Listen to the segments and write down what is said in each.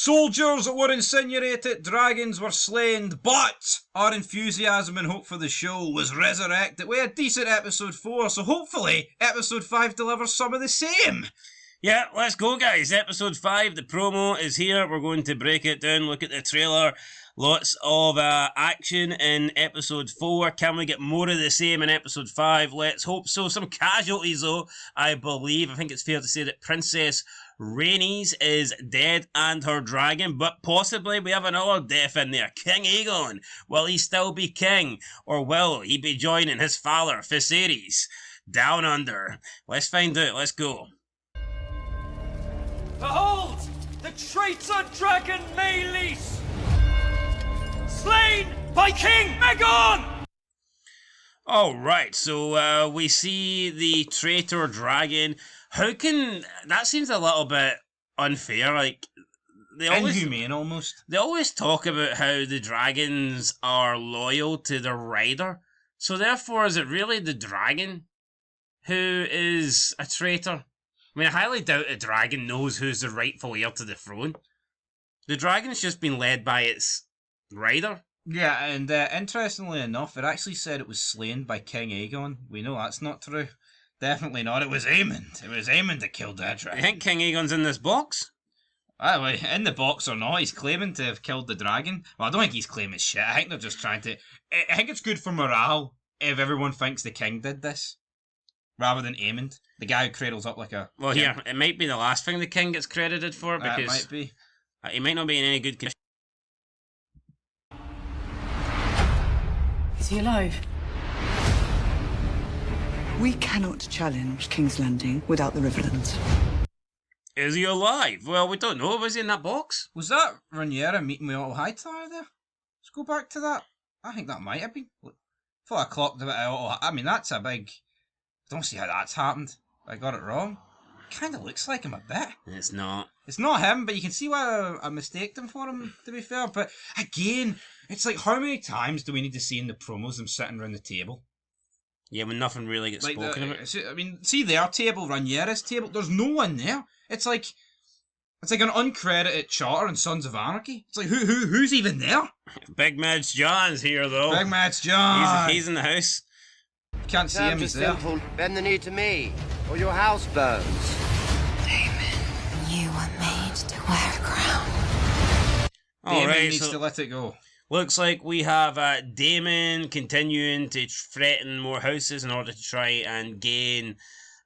Soldiers were incinerated, dragons were slain, but our enthusiasm and hope for the show was resurrected. We had decent episode 4, so hopefully episode 5 delivers some of the same. Yeah, let's go, guys. Episode 5, the promo is here. We're going to break it down, look at the trailer. Lots of action in episode 4. Can we get more of the same in episode 5? Let's hope so. Some casualties, though, I believe. I think it's fair to say that Princess Rhaenys is dead and her dragon, but possibly we have another death in there. King Aegon. Will he still be king? Or will he be joining his father, Viserys, down under? Let's find out. Let's go. Behold, the traitor dragon Meleys, slain by King Aegon! Alright, so we see the traitor dragon. How can... That seems a little bit unfair, like... Inhumane, almost. They always talk about how the dragons are loyal to their rider. So therefore, is it really the dragon who is a traitor? I mean, I highly doubt a dragon knows who's the rightful heir to the throne. The dragon's just been led by its rider. Yeah, and interestingly enough, it actually said it was slain by King Aegon. We know that's not true. Definitely not. It was Aemond. It was Aemond that killed that dragon. You think King Aegon's in this box? Well, in the box or not, he's claiming to have killed the dragon. Well, I don't think he's claiming shit. I think they're just trying to... I think it's good for morale if everyone thinks the king did this, rather than Aemond, the guy who cradles up like a... Well, here, it might be the last thing the king gets credited for, because... It might be. He might not be in any good condition. Is he alive? We cannot challenge King's Landing without the Riverlands. Is he alive? Well, we don't know. Was he in that box? Was that Rhaenyra meeting with Otto Hightower there? Let's go back to that. I think that might have been. I thought I clocked a bit out. I mean, that's a big... I don't see how that's happened. I got it wrong. Kind of looks like him a bit. It's not. It's not him, but you can see why I mistaked him for him, to be fair. But again, it's like, how many times do we need to see in the promos them sitting around the table? Yeah, when nothing really gets like spoken about. I mean, see their table, Rhaenyra's table. There's no one there. It's like an uncredited charter in Sons of Anarchy. It's like who's even there? Big Madge John's here though. Big Madge John. He's in the house. Can't see him. He's there. Simple. Bend the knee to me, or your house burns. Daemon, you were made to wear a crown. Daemon needs to let it go. Looks like we have Daemon continuing to threaten more houses in order to try and gain,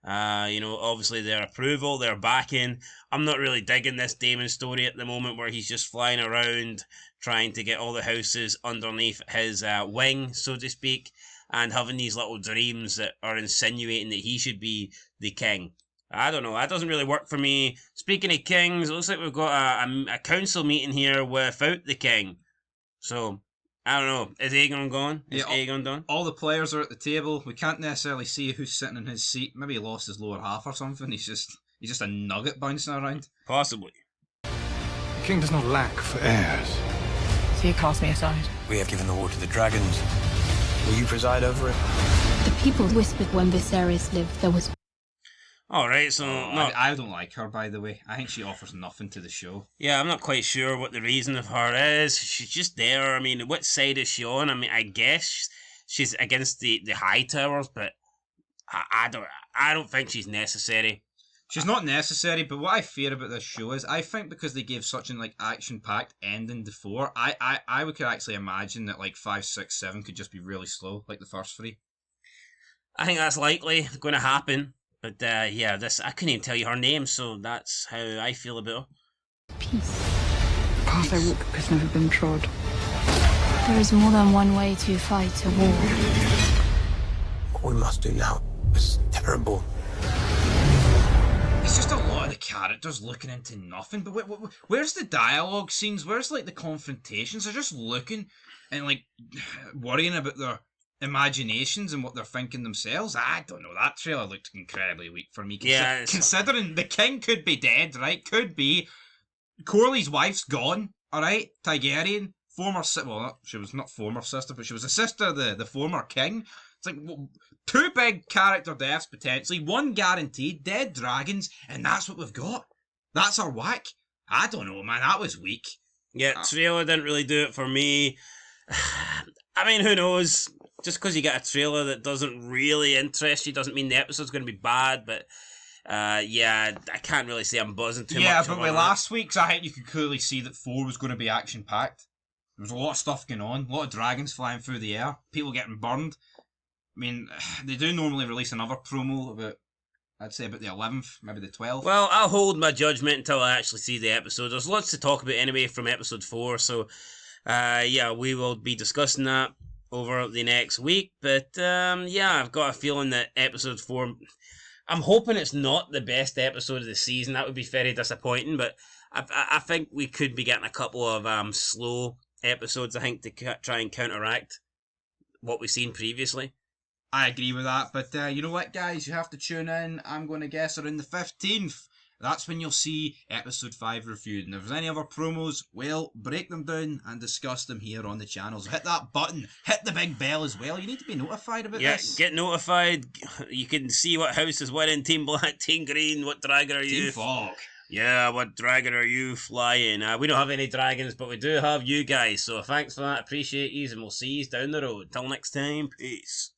obviously their approval, their backing. I'm not really digging this Daemon story at the moment where he's just flying around trying to get all the houses underneath his wing, so to speak, and having these little dreams that are insinuating that he should be the king. I don't know, that doesn't really work for me. Speaking of kings, it looks like we've got a council meeting here without the king. So, I don't know. Is Aegon gone? Is Aegon done? All the players are at the table. We can't necessarily see who's sitting in his seat. Maybe he lost his lower half or something. He's just a nugget bouncing around. Possibly. The king does not lack for heirs. So you cast me aside. We have given the war to the dragons. Will you preside over it? The people whispered when Viserys lived there was... Alright, so... I don't like her, by the way. I think she offers nothing to the show. Yeah, I'm not quite sure what the reason of her is. She's just there. I mean, what side is she on? I mean, I guess she's against the Hightowers, but I don't think she's necessary. She's not necessary, but what I fear about this show is I think because they gave such an action-packed ending to 4, I could actually imagine that 5, 6, 7 could just be really slow, like the first 3. I think that's likely going to happen. But yeah, I couldn't even tell you her name, so that's how I feel about her. Peace. The path I walk has never been trod. There is more than one way to fight a war. What we must do now is terrible. It's just a lot of the characters looking into nothing. But where's the dialogue scenes? Where's the confrontations? They're just looking and worrying about their imaginations and what they're thinking themselves. I don't know. That trailer looked incredibly weak for me. Yeah, considering the king could be dead, right? Could be. Corley's wife's gone. All right, Targaryen, she was not former sister, but she was a sister of the former king. It's like 2 big character deaths potentially, 1 guaranteed, dead dragons, and that's what we've got. That's our whack. I don't know, man. That was weak. Yeah, trailer didn't really do it for me. I mean, who knows? Just because you get a trailer that doesn't really interest you doesn't mean the episode's going to be bad, but yeah, I can't really say I'm buzzing too much. Yeah, but with last week's, I think you could clearly see that 4 was going to be action-packed. There was a lot of stuff going on, a lot of dragons flying through the air, people getting burned. I mean, they do normally release another promo about, I'd say about the 11th, maybe the 12th. Well, I'll hold my judgment until I actually see the episode. There's lots to talk about anyway from episode 4, so yeah, we will be discussing that over the next week. But yeah, I've got a feeling that episode 4, I'm hoping it's not the best episode of the season. That would be very disappointing, but I think we could be getting a couple of slow episodes, I think, to try and counteract what we've seen previously. I agree with that, but you know what, guys? You have to tune in. I'm going to guess around the 15th. That's when you'll see episode 5 reviewed. And if there's any other promos, we'll break them down and discuss them here on the channel. So hit that button, hit the big bell as well. You need to be notified about this. Yeah, get notified. You can see what house is winning, Team Black, Team Green, what dragon are you? Team Fog. Yeah, what dragon are you flying? We don't have any dragons, but we do have you guys. So thanks for that. Appreciate you, and we'll see you down the road. Till next time, peace.